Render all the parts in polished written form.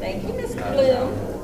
Thank you, Mr. Bloom.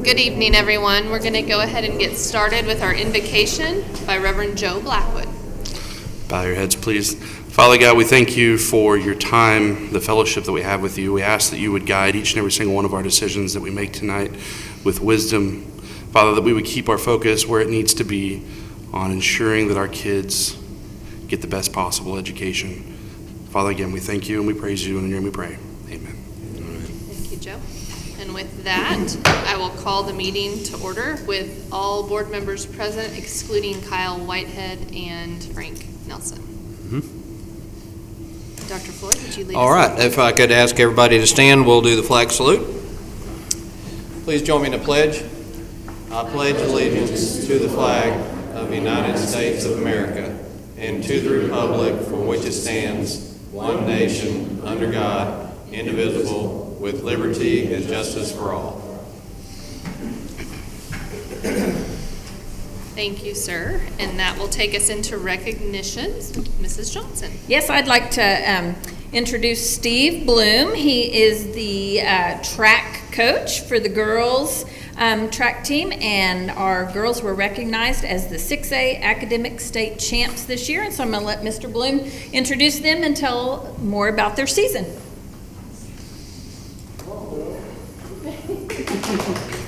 Good evening, everyone. We're going to go ahead and get started with our invocation by Reverend Joe Blackwood. Bow your heads, please. Father God, we thank you for your time, the fellowship that we have with you. We ask that you would guide each and every single one of our decisions that we make tonight with wisdom. Father, that we would keep our focus where it needs to be on ensuring that our kids get the best possible education. Father, again, we thank you and we praise you, and in your name we pray. Amen. Thank you, Joe. And with that, I will call the meeting to order with all board members present, excluding Kyle Whitehead and Frank Nelson. Dr. Floyd, would you lead us? All right, if I could ask everybody to stand, we'll do the flag salute. Please join me in the pledge. I pledge allegiance to the flag of the United States of America and to the republic for which it stands, one nation, under God, indivisible, with liberty and justice for all. Thank you, sir. And that will take us into recognitions. Mrs. Johnson. Yes, I'd like to introduce Steve Bloom. He is the track coach for the girls track team, and our girls were recognized as the 6A academic state champs this year. And so I'm going to let Mr. Bloom introduce them and tell more about their season.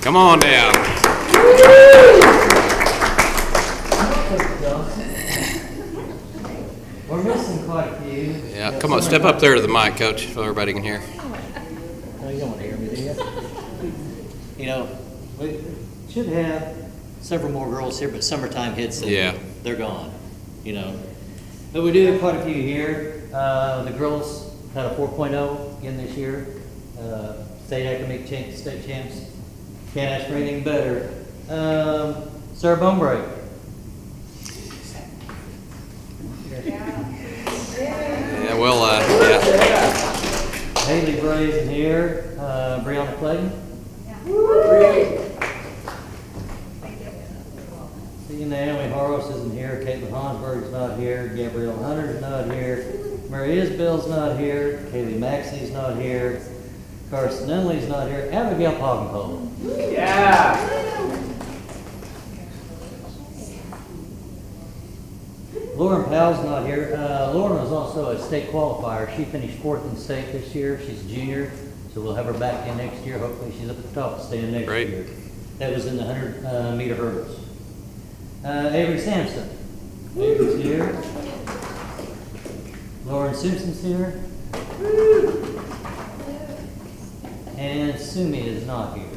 Come on down. We're missing quite a few. Yeah, come on, step up there to the mic, Coach, so everybody can hear. No, you don't want to hear me, do you? You know, we should have several more girls here, but summertime hits and they're gone, you know. But we do have quite a few here. The girls had a 4.0 again this year. State academic state champs. Can't ask for anything better. Sarah Bonebreak. Yeah, well, Haley Bray's in here. Brianna Clayton. See, Naomi Horos isn't here. Caitlin Hansberg's not here. Gabrielle Hunter's not here. Mary Isbell's not here. Kaylee Maxey's not here. Carson Nunley's not here. Abigail Poggenpole. Yeah. Lauren Powell's not here. Lauren was also a state qualifier. She finished 4th in state this year. She's a junior, so we'll have her back in next year. Hopefully she's up at the top of stand next year. That was in the 100 meter hurdles. Avery Sampson. Avery's here. Lauren Simpson's here. And Sumi is not here.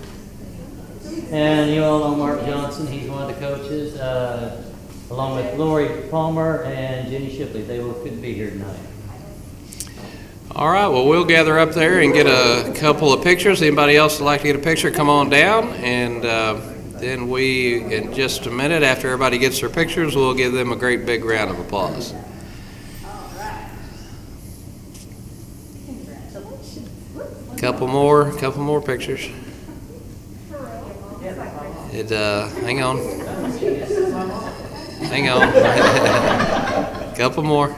And you all know Mark Johnson. He's one of the coaches, along with Lori Palmer and Jenny Shipley. They both couldn't be here tonight. all right, well, we'll gather up there and get a couple of pictures. Anybody else would like to get a picture, come on down. And then we, in just a minute, after everybody gets their pictures, we'll give them a great big round of applause. Couple more pictures. Hang on. Couple more.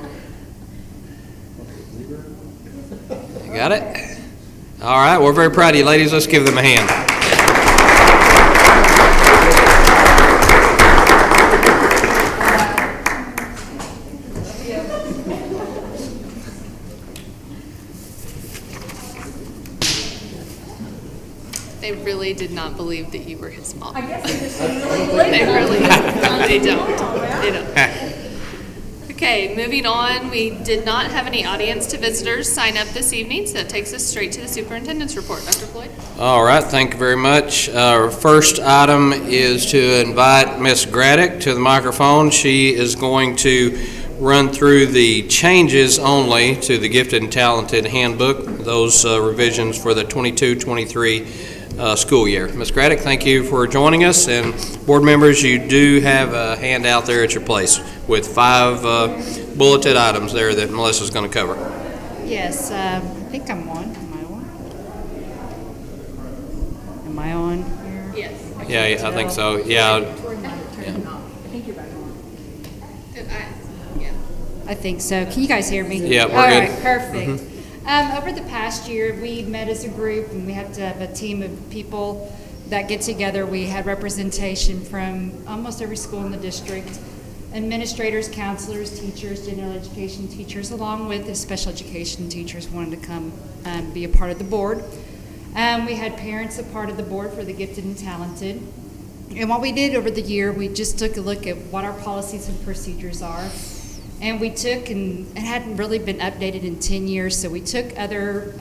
You got it? All right, we're very proud of you, ladies. Let's give them a hand. They really did not believe that you were his mom. I guess they just really believe They it. really, they don't. They don't. Okay, moving on, we did not have any audience to visitors sign up this evening, so that takes us straight to the superintendent's report. Dr. Floyd? All right, thank you very much. Our first item is to invite Miss Graddick to the microphone. She is going to run through the changes only to the Gifted and Talented Handbook, those revisions for the 22-23 school year. Ms. Graddick, thank you for joining us, and board members, you do have a handout there at your place with 5 bulleted items there that Melissa's going to cover. Yes, I think I'm on. Am I on here? Yes. Yeah, I think so. Yeah. I think so. Can you guys hear me? Yeah, we're All good. right, perfect. Over the past year, we met as a group, and we have to have a team of people that get together. We had representation from almost every school in the district, administrators, counselors, teachers, general education teachers, along with the special education teachers wanted to come be a part of the board. We had parents a part of the board for the Gifted and Talented. And what we did over the year, we just took a look at what our policies and procedures are. And we took, and it hadn't really been updated in 10 years, so we took other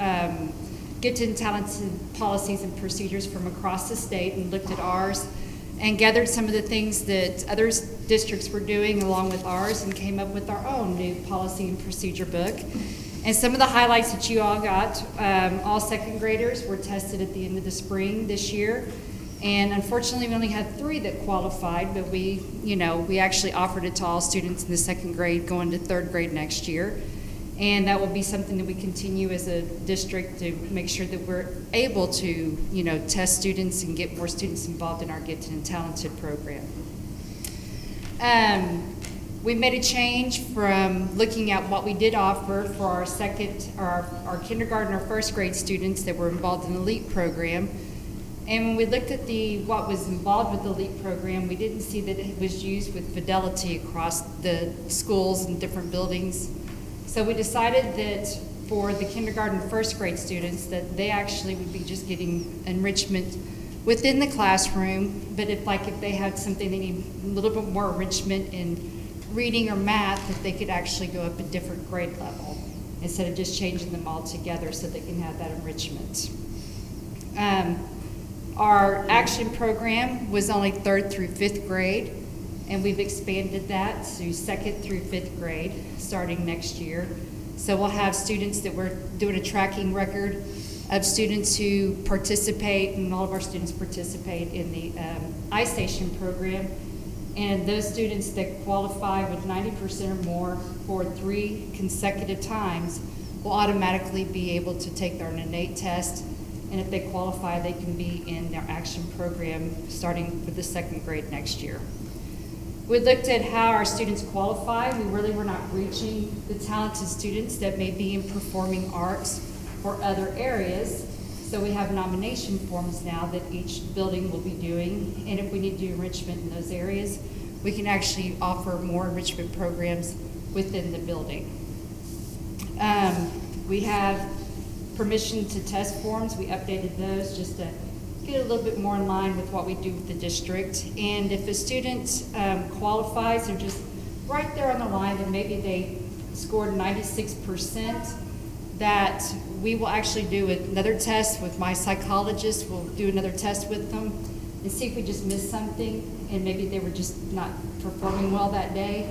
Gifted and Talented policies and procedures from across the state and looked at ours and gathered some of the things that other districts were doing along with ours and came up with our own new policy and procedure book. And some of the highlights that you all got, all second graders were tested at the end of the spring this year. And unfortunately, we only had 3 that qualified, but we actually offered it to all students in the second grade going to third grade next year. And that will be something that we continue as a district to make sure that we're able to, test students and get more students involved in our Gifted and Talented program. We made a change from looking at what we did offer for our our kindergarten or first grade students that were involved in the LEAP program. And when we looked at what was involved with the LEAP program, we didn't see that it was used with fidelity across the schools and different buildings. So we decided that for the kindergarten first grade students, that they actually would be just getting enrichment within the classroom, but if they had something they need a little bit more enrichment in reading or math, that they could actually go up a different grade level instead of just changing them all together so they can have that enrichment. Our action program was only 3rd through 5th grade, and we've expanded that to 2nd through 5th grade starting next year. So we'll have students that we're doing a tracking record of students who participate, and all of our students participate in the iStation program. And those students that qualify with 90% or more for 3 consecutive times will automatically be able to take their innate test. And if they qualify, they can be in their action program starting with the 2nd grade next year. We looked at how our students qualify. We really were not reaching the talented students that may be in performing arts or other areas. So we have nomination forms now that each building will be doing. And if we need to do enrichment in those areas, we can actually offer more enrichment programs within the building. We have permission to test forms. We updated those just to get a little bit more in line with what we do with the district. And if a student qualifies, they're just right there on the line, and maybe they scored 96%, that we will actually do another test with my psychologist. We'll do another test with them and see if we just missed something, and maybe they were just not performing well that day,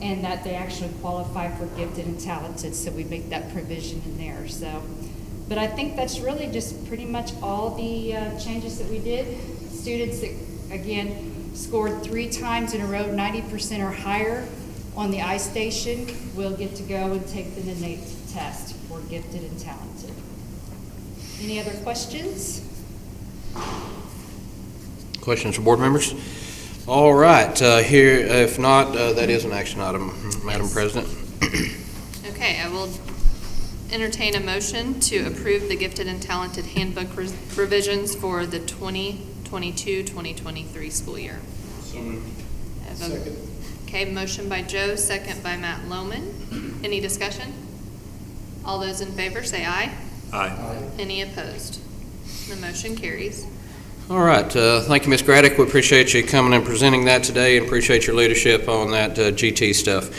and that they actually qualify for Gifted and Talented, so we make that provision in there. But I think that's really just pretty much all the changes that we did. Students that, again, scored 3 times in a row, 90% or higher on the iStation, will get to go and take the innate test for Gifted and Talented. Any other questions? Questions from board members? All right, here, if not, that is an action item, Madam President. Okay, I will entertain a motion to approve the gifted and talented handbook revisions for the 2022-2023 school year. Second. Okay, motion by Joe, second by Matt Lohman. Any discussion? All those in favor say aye. Aye. Any opposed? The motion carries. All right, thank you, Ms. Graddick. We appreciate you coming and presenting that today and appreciate your leadership on that GT stuff.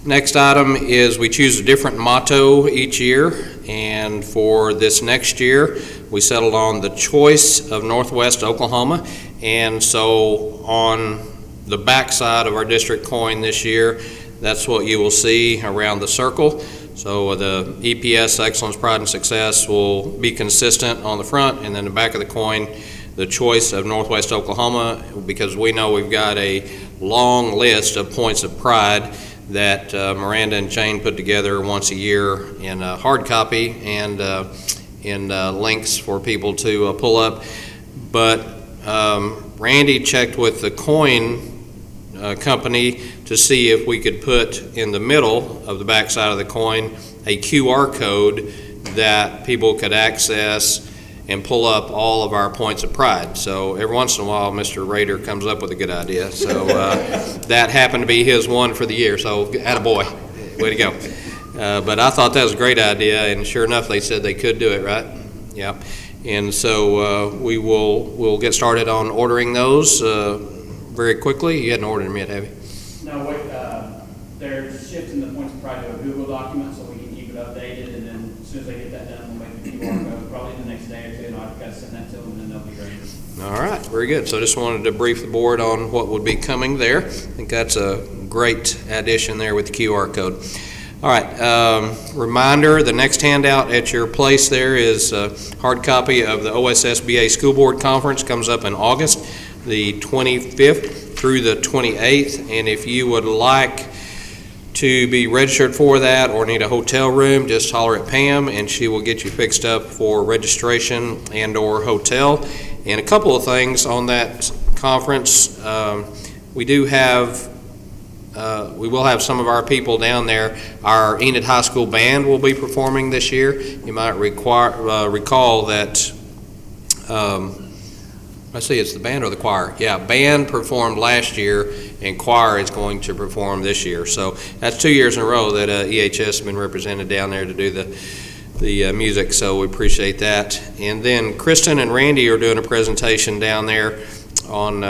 Next item is we choose a different motto each year, and for this next year, we settled on the choice of Northwest Oklahoma, and so on the back side of our district coin this year, that's what you will see around the circle. So the EPS, Excellence, Pride, and Success, will be consistent on the front, and then the back of the coin, the choice of Northwest Oklahoma, because we know we've got a long list of points of pride that Miranda and Jane put together once a year in a hard copy and in links for people to pull up. But Randy checked with the coin company to see if we could put in the middle of the back side of the coin a QR code that people could access and pull up all of our points of pride. So every once in a while, Mr. Rader comes up with a good idea. So that happened to be his one for the year. So attaboy, way to go. But I thought that was a great idea, and sure enough, they said they could do it, right? Yeah. And so we'll get started on ordering those very quickly. You hadn't ordered them yet, have you? No, wait, they're shifting the points of pride to a Google document so we can keep it updated, and then as soon as they get that done, we'll make the QR code probably the next day or two, and I've got to send that to them, and then they'll be ready. All right, very good. So just wanted to brief the board on what would be coming there. I think that's a great addition there with the QR code. All right, reminder, the next handout at your place there is a hard copy of the OSSBA School Board Conference. Comes up in August, the 25th through the 28th, and if you would like to be registered for that or need a hotel room, just holler at Pam and she will get you fixed up for registration and or hotel. And a couple of things on that conference, we will have some of our people down there. Our Enid High School band will be performing this year. You might recall that I see it's the band or the choir. Yeah, band performed last year and choir is going to perform this year. So that's 2 years in a row that EHS has been represented down there to do the music, so we appreciate that. And then Kristen and Randy are doing a presentation down there on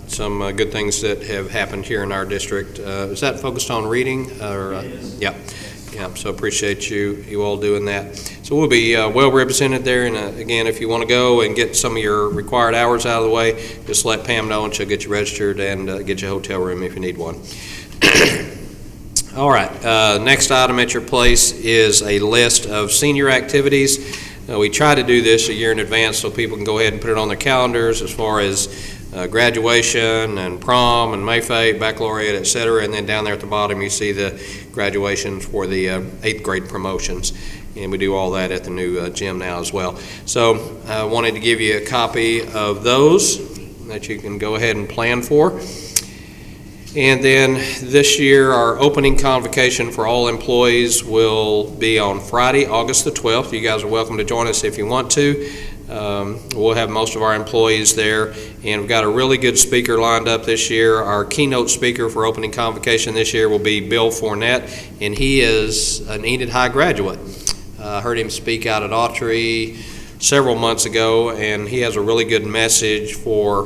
some good things that have happened here in our district. Is that focused on reading? Yeah. Yeah, so appreciate you all doing that. So we'll be well represented there, and again, if you want to go and get some of your required hours out of the way, just let Pam know and she'll get you registered and get you a hotel room if you need one. All right, next item at your place is a list of senior activities. We try to do this a year in advance so people can go ahead and put it on their calendars as far as graduation and prom and Mayfay, baccalaureate, et cetera, and then down there at the bottom you see the graduations for the 8th grade promotions, and we do all that at the new gym now as well. So I wanted to give you a copy of those that you can go ahead and plan for. And then this year our opening convocation for all employees will be on Friday, August the 12th. You guys are welcome to join us if you want to. We'll have most of our employees there, and we've got a really good speaker lined up this year. Our keynote speaker for opening convocation this year will be Bill Fournette, and he is an Enid High graduate. I heard him speak out at Autry several months ago, and he has a really good message for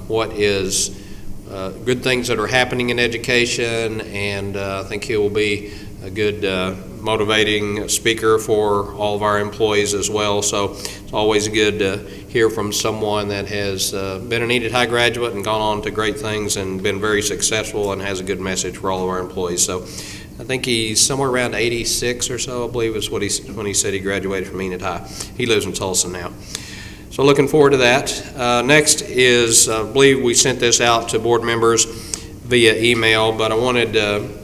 what is good things that are happening in education, and I think he will be a good motivating speaker for all of our employees as well. So it's always good to hear from someone that has been an Enid High graduate and gone on to great things and been very successful and has a good message for all of our employees. So I think he's somewhere around 86 or so, I believe is what when he said he graduated from Enid High. He lives in Tulsa now. So looking forward to that. Next is, I believe we sent this out to board members via email, but I wanted to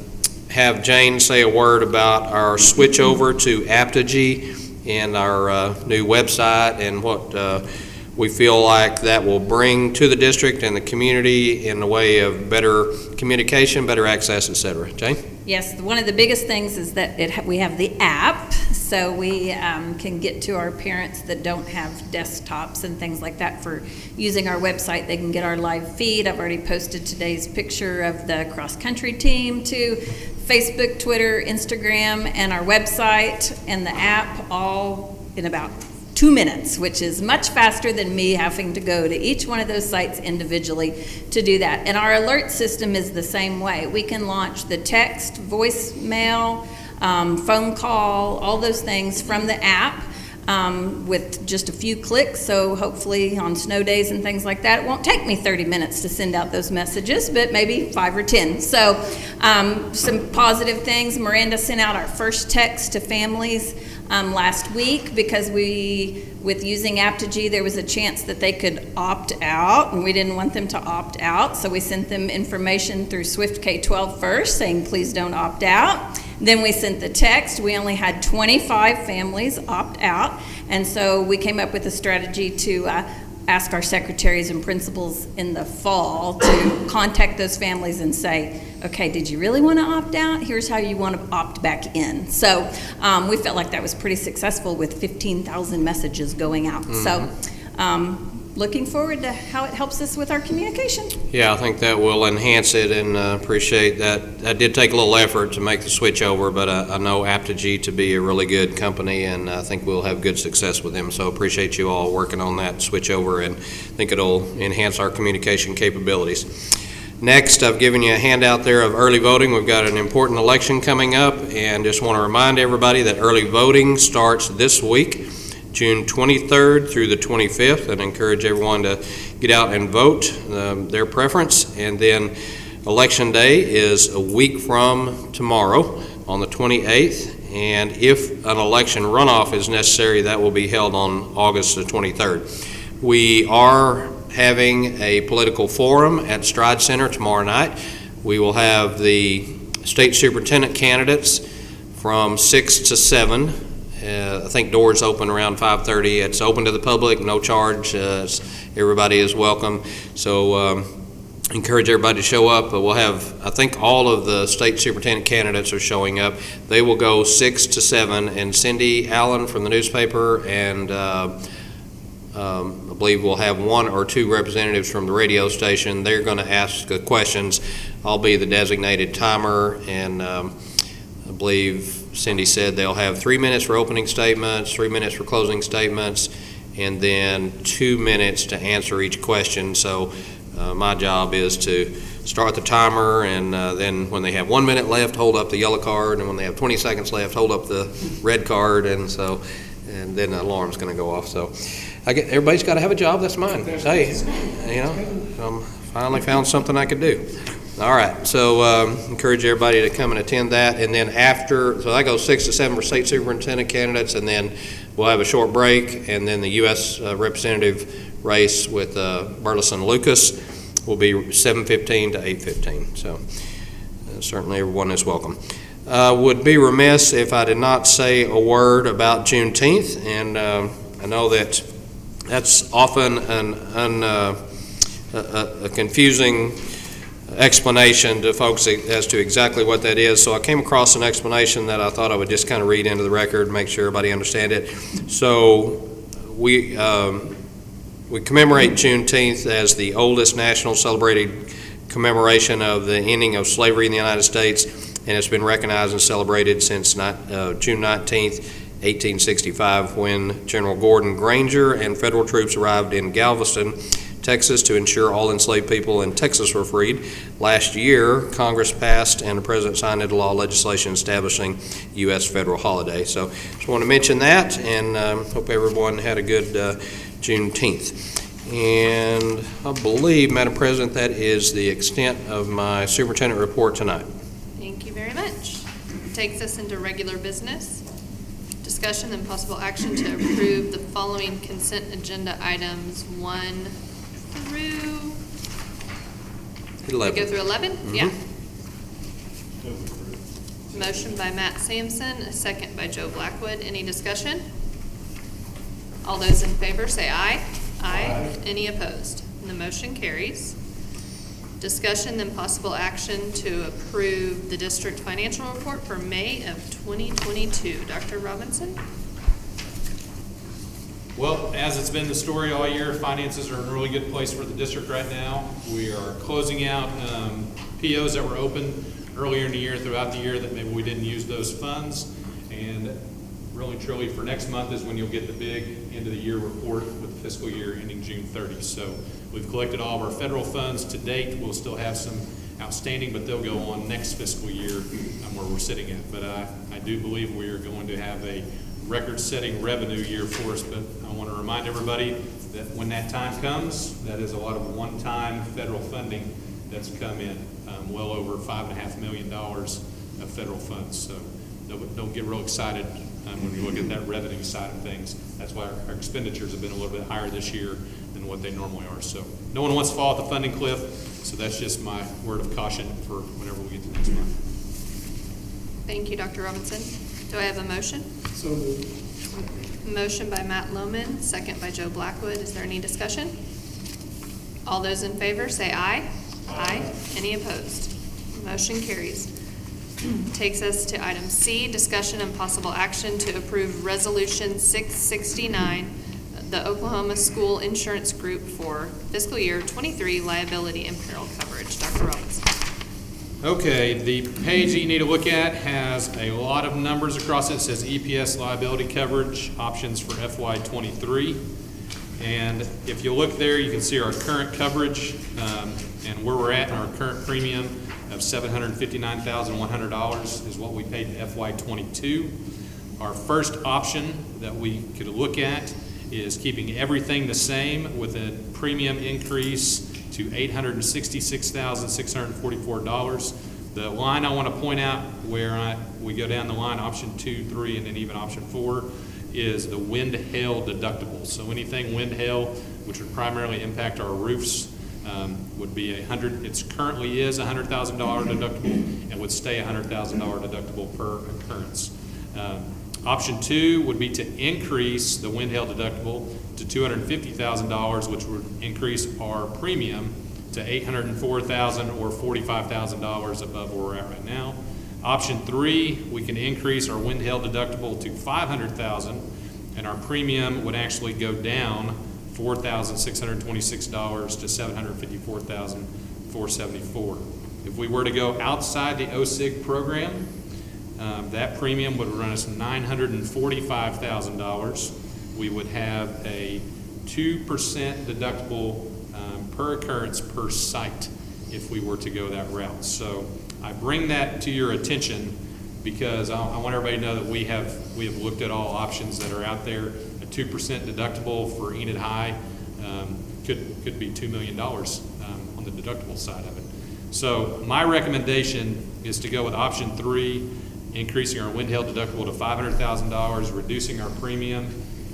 have Jane say a word about our switch over to Apogee in our new website and what we feel like that will bring to the district and the community in the way of better communication, better access, et cetera. Jane? Yes, one of the biggest things is that we have the app, so we can get to our parents that don't have desktops and things like that for using our website. They can get our live feed. I've already posted today's picture of the cross-country team to Facebook, Twitter, Instagram, and our website and the app all in about 2 minutes, which is much faster than me having to go to each one of those sites individually to do that. And our alert system is the same way. We can launch the text, voicemail, phone call, all those things from the app with just a few clicks. So hopefully on snow days and things like that, it won't take me 30 minutes to send out those messages, but maybe 5 or 10. So some positive things. Miranda sent out our first text to families last week because with using Apogee, there was a chance that they could opt out, and we didn't want them to opt out, so we sent them information through Swift K-12 first, saying please don't opt out. Then we sent the text. We only had 25 families opt out, and so we came up with a strategy to ask our secretaries and principals in the fall to contact those families and say, okay, did you really want to opt out? Here's how you want to opt back in. So we felt like that was pretty successful with 15,000 messages going out. Mm-hmm. So looking forward to how it helps us with our communication. Yeah, I think that will enhance it, and appreciate that. That did take a little effort to make the switch over, but I know Apogee to be a really good company, and I think we'll have good success with them. So appreciate you all working on that switch over, and I think it'll enhance our communication capabilities. Next, I've given you a handout there of early voting. We've got an important election coming up, and just want to remind everybody that early voting starts this week, June 23rd through the 25th, and encourage everyone to get out and vote their preference. And then Election Day is a week from tomorrow on the 28th, and if an election runoff is necessary, that will be held on August the 23rd. We are having a political forum at Stride Center tomorrow night. We will have the state superintendent candidates from 6 to 7. I think doors open around 5:30. It's open to the public, no charge. Everybody is welcome. So encourage everybody to show up. We'll have, I think all of the state superintendent candidates are showing up. They will go 6 to 7, and Cindy Allen from the newspaper and I believe we'll have 1 or 2 representatives from the radio station. They're going to ask the questions. I'll be the designated timer, and I believe Cindy said they'll have 3 minutes for opening statements, 3 minutes for closing statements, and then 2 minutes to answer each question. So my job is to start the timer, and then when they have 1 minute left, hold up the yellow card, and when they have 20 seconds left, hold up the red card, and then the alarm's going to go off. So everybody's got to have a job. That's mine. Hey, finally found something I could do. All right, so encourage everybody to come and attend that, and then after, so that goes 6 to 7 for state superintendent candidates, and then we'll have a short break, and then the U.S. representative race with Burleson Lucas will be 7:15 to 8:15. So certainly everyone is welcome. Would be remiss if I did not say a word about Juneteenth, and I know that's often a confusing explanation to folks as to exactly what that is. So I came across an explanation that I thought I would just kind of read into the record, make sure everybody understand it. So we commemorate Juneteenth as the oldest national celebrated commemoration of the ending of slavery in the United States, and it's been recognized and celebrated since June 19th, 1865, when General Gordon Granger and federal troops arrived in Galveston, Texas, to ensure all enslaved people in Texas were freed. Last year, Congress passed and the President signed into law legislation establishing U.S. federal holiday. So just want to mention that, and hope everyone had a good Juneteenth. And I believe, Madam President, that is the extent of my superintendent report tonight. Thank you very much. Takes us into regular business. Discussion and possible action to approve the following consent agenda items 1 through 11. We go through 11? Mm-hmm. Yeah. Motion by Matt Sampson, a second by Joe Blackwood. Any discussion? All those in favor say aye. Aye. Any opposed? And the motion carries. Discussion and possible action to approve the district financial report for May of 2022. Dr. Robinson? Well, as it's been the story all year, finances are in a really good place for the district right now. We are closing out POs that were open earlier in the year, throughout the year, that maybe we didn't use those funds. And really truly for next month is when you'll get the big end of the year report with the fiscal year ending June 30. So we've collected all of our federal funds to date. We'll still have some outstanding, but they'll go on next fiscal year where we're sitting at. But I do believe we are going to have a record-setting revenue year for us, but I want to remind everybody that when that time comes, that is a lot of one-time federal funding that's come in, well over $5.5 million of federal funds. So don't get real excited when you look at that revenue side of things. That's why our expenditures have been a little bit higher this year than what they normally are. So no one wants to fall off the funding cliff, so that's just my word of caution for whenever we get to next month. Thank you, Dr. Robinson. Do I have a motion? So moved. Motion by Matt Lohman, second by Joe Blackwood. Is there any discussion? All those in favor say aye. Aye. Any opposed? Motion carries. Takes us to item C, discussion and possible action to approve Resolution 669, the Oklahoma School Insurance Group for fiscal year 23 liability and peril coverage. Dr. Robinson. Okay, the page that you need to look at has a lot of numbers across it. It says EPS liability coverage options for FY23. And if you look there, you can see our current coverage and where we're at in our current premium of $759,100 is what we paid in FY22. Our first option that we could look at is keeping everything the same with a premium increase to $866,644. The line I want to point out where we go down the line, option 2, 3, and then even option 4, is the wind hail deductible. So anything wind hail, which would primarily impact our roofs, would be it currently is $100,000 deductible and would stay $100,000 deductible per occurrence. Option 2 would be to increase the wind hail deductible to $250,000, which would increase our premium to $804,000 or $45,000 above where we're at right now. Option 3, we can increase our wind hail deductible to $500,000, and our premium would actually go down $4,626 to $754,474. If we were to go outside the OSIG program, that premium would run us $945,000. We would have a 2% deductible per occurrence per site if we were to go that route. So I bring that to your attention because I want everybody to know that we have looked at all options that are out there. A 2% deductible for Enid High could be $2 million on the deductible side of it. So my recommendation is to go with option 3, increasing our wind hail deductible to $500,000, reducing our premium,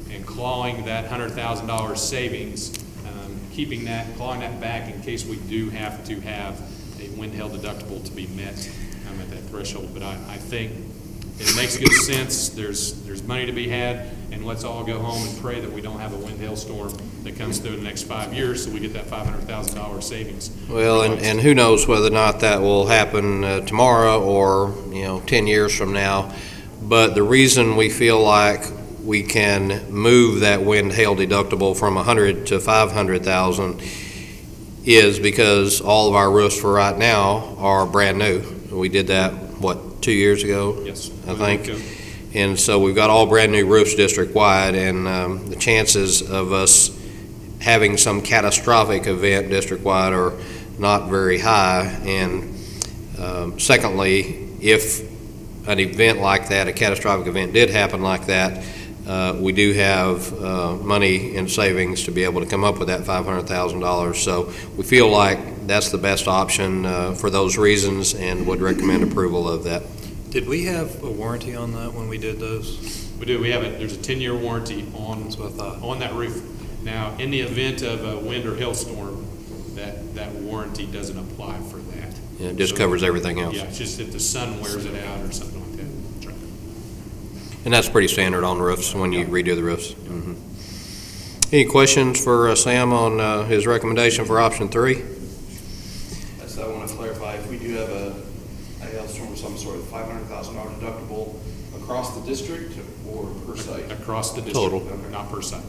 and clawing that $100,000 savings, clawing that back in case we do have to have a wind hail deductible to be met at that threshold. But I think it makes good sense. There's money to be had, and let's all go home and pray that we don't have a wind hail storm that comes through in the next 5 years, so we get that $500,000 savings. Well, and who knows whether or not that will happen tomorrow or 10 years from now. But the reason we feel like we can move that wind hail deductible from $100,000 to $500,000 is because all of our roofs for right now are brand new. We did that 2 years ago? Yes, I think. And so we've got all brand new roofs district-wide, and the chances of us having some catastrophic event district-wide are not very high. And secondly, if an event like that, a catastrophic event did happen like that, we do have money in savings to be able to come up with that $500,000. So we feel like that's the best option for those reasons and would recommend approval of that. Did we have a warranty on that when we did those? We do. There's a 10-year warranty on that roof. Now, in the event of a wind or hailstorm, that warranty doesn't apply for that. Yeah, it just covers everything else. Yeah, it's just if the sun wears it out or something like that. That's right. And that's pretty standard on roofs when you redo the roofs. Mm-hmm. Any questions for Sam on his recommendation for option 3? So I want to clarify, if we do have a hailstorm of some sort of $500,000 deductible across the district or per site? Across the district, Total. not per site.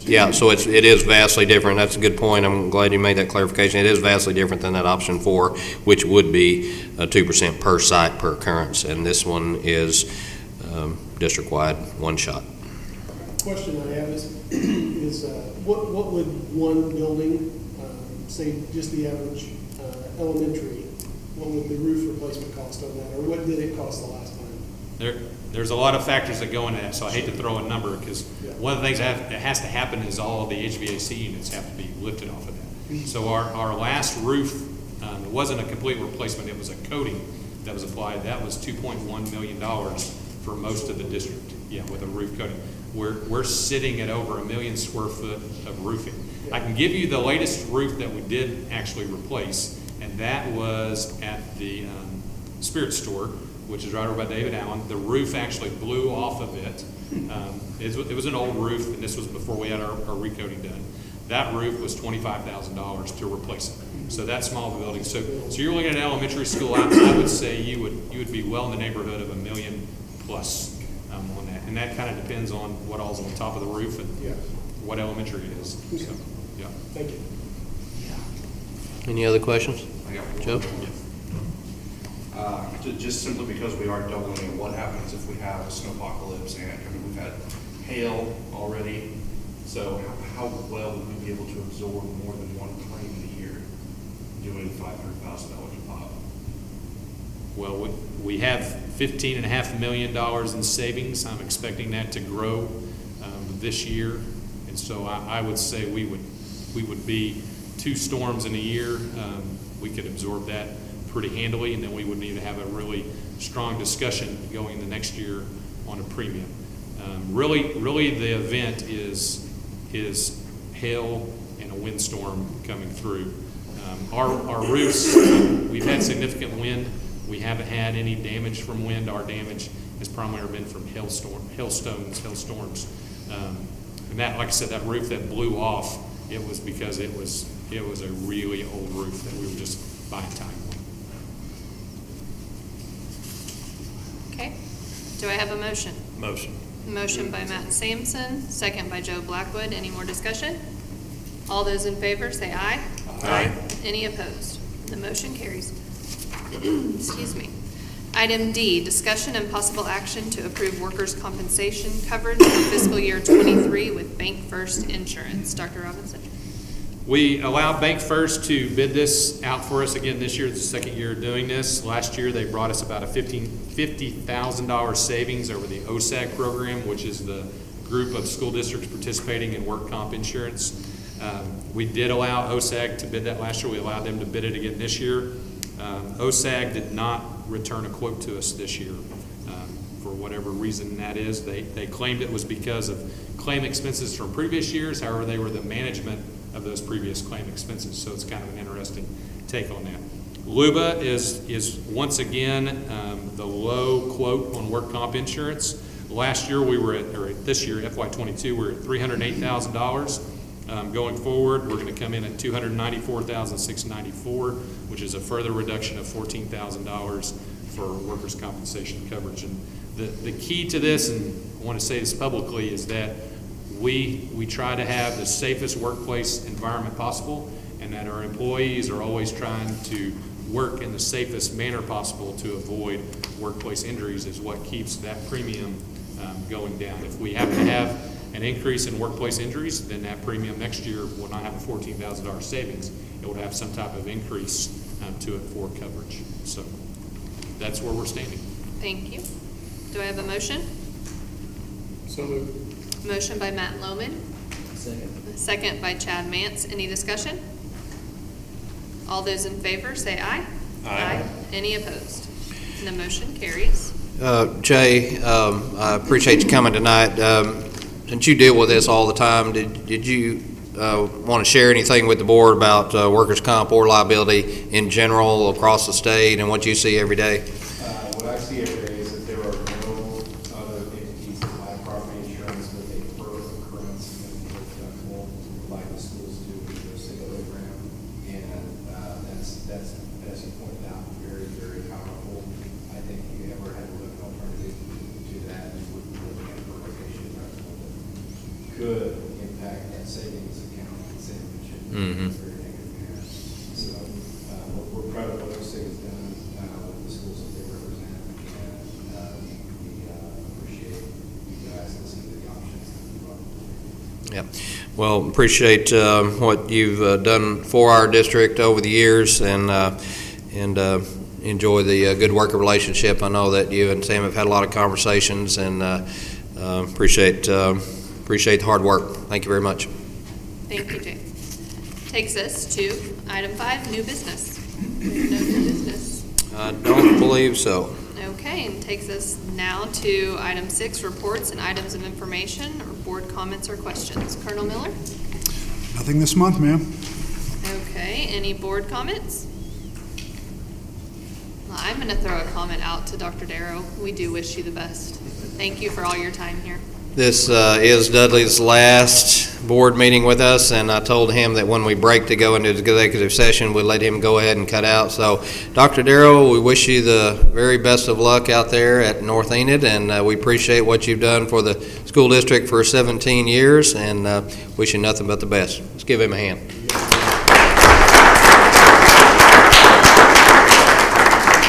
Yeah, so it is vastly different. That's a good point. I'm glad you made that clarification. It is vastly different than that option 4, which would be 2% per site per occurrence, and this one is district-wide, one shot. Question I have is what would one building, say just the average elementary, what would the roof replacement cost on that, or what did it cost the last time? There's a lot of factors that go into that, so I hate to throw a number, because one of the things that has to happen is all of the HVAC units have to be lifted off of that. So our last roof, it wasn't a complete replacement, it was a coating that was applied. That was $2.1 million for most of the district, with a roof coating. We're sitting at over 1 million square foot of roofing. I can give you the latest roof that we did actually replace, and that was at the Spirit Store, which is right over by David Allen. The roof actually blew off of it. It was an old roof, and this was before we had our recoating done. That roof was $25,000 to replace it. So that small building. So you're looking at an elementary school. I would say you would be well in the neighborhood of $1 million plus on that, and that kind of depends on what all's on top of the roof and what elementary it is. Okay. So, yeah. Thank you. Any other questions? I got one. Joe? Just simply because we are doubling it, what happens if we have a snowpocalypse and we've had hail already? So how well would we be able to absorb more than one claim in a year doing $500,000 a pop? Well, we have $15.5 million in savings. I'm expecting that to grow this year, and so I would say we would be 2 storms in a year. We could absorb that pretty handily, and then we would need to have a really strong discussion going the next year on a premium. Really, the event is hail and a windstorm coming through. Our roofs, we've had significant wind. We haven't had any damage from wind. Our damage has primarily been from hailstorms. And that, like I said, that roof that blew off, it was because it was a really old roof that we were just buying time on. Okay. Do I have a motion? Motion. Motion by Matt Sampson, second by Joe Blackwood. Any more discussion? All those in favor say aye. Aye. Any opposed? The motion carries. Excuse me. Item D, discussion and possible action to approve workers' compensation coverage for fiscal year 23 with Bank First Insurance. Dr. Robinson. We allowed Bank First to bid this out for us again this year. It's the second year doing this. Last year, they brought us about a $50,000 savings over the OSAG program, which is the group of school districts participating in work comp insurance. We did allow OSAG to bid that last year. We allowed them to bid it again this year. OSAG did not return a quote to us this year for whatever reason that is. They claimed it was because of claim expenses from previous years. However, they were the management of those previous claim expenses, so it's kind of an interesting take on that. LUBA is once again the low quote on work comp insurance. Last year this year, FY22, we're at $308,000. Going forward, we're going to come in at $294,694, which is a further reduction of $14,000 for workers' compensation coverage. And the key to this, and I want to say this publicly, is that we try to have the safest workplace environment possible, and that our employees are always trying to work in the safest manner possible to avoid workplace injuries is what keeps that premium going down. If we happen to have an increase in workplace injuries, then that premium next year will not have a $14,000 savings. It will have some type of increase to it for coverage. So that's where we're standing. Thank you. Do I have a motion? So moved. Motion by Matt Lohman, Second. second by Chad Mance. Any discussion? All those in favor say aye. Aye. Any opposed? And the motion carries. Jay, I appreciate you coming tonight. Since you deal with this all the time, did you want to share anything with the board about workers' comp or liability in general across the state and what you see every day? What I see every day is that there are no other entities that have property insurance with a per occurrence could impact that savings account sandwich in a very negative manner. So we're proud of what OSIG has done with the schools that they represent, and we appreciate you guys listening to the options that you brought. Yep. Well, appreciate what you've done for our district over the years, and enjoy the good working relationship. I know that you and Sam have had a lot of conversations, and appreciate the hard work. Thank you very much. Thank you, Jay. Takes us to item 5, new business. No new business. I don't believe so. Okay, and takes us now to item 6, reports and items of information, or board comments or questions. Colonel Miller? Nothing this month, ma'am. Okay, any board comments? Well, I'm going to throw a comment out to Dr. Darrow. We do wish you the best. Thank you for all your time here. This is Dudley's last board meeting with us, and I told him that when we break to go into executive session, we'd let him go ahead and cut out. So, Dr. Darrow, we wish you the very best of luck out there at North Enid, and we appreciate what you've done for the school district for 17 years, and wish you nothing but the best. Let's give him a hand.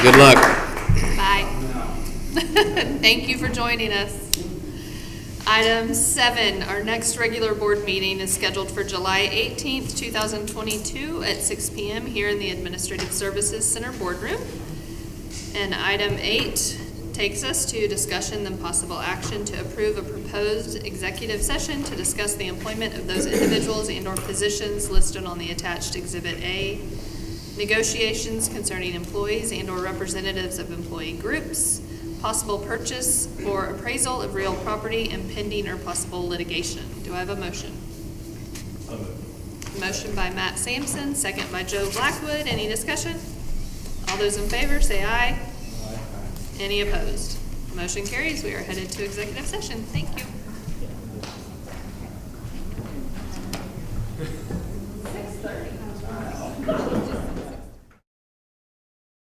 Good luck. Bye. Thank you for joining us. Item 7, our next regular board meeting is scheduled for July 18th, 2022 at 6 p.m. here in the Administrative Services Center boardroom. And item 8 takes us to discussion and possible action to approve a proposed executive session to discuss the employment of those individuals and/or positions listed on the attached Exhibit A, negotiations concerning employees and/or representatives of employee groups, possible purchase or appraisal of real property, and pending or possible litigation. Do I have a motion? Motion by Matt Sampson, second by Joe Blackwood. Any discussion? All those in favor say aye. Any opposed? Motion carries. We are headed to executive session. Thank you.